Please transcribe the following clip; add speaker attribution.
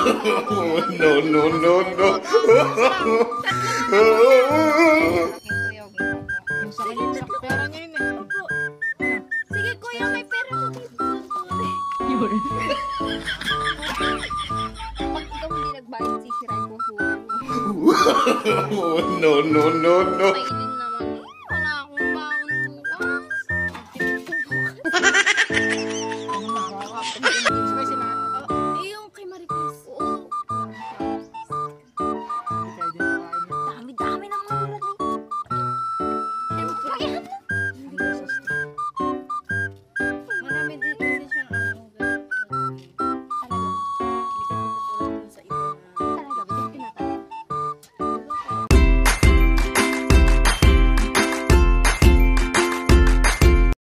Speaker 1: No, no, no, no.
Speaker 2: Yung sa kanya, sa pera niya yun eh.
Speaker 3: Opo. Sige kuya, may pera ko dito.
Speaker 2: Yun.
Speaker 3: Pag ikaw hindi nagbayad, sisirain ko ang buhay mo.
Speaker 1: No, no, no, no.
Speaker 3: Mainit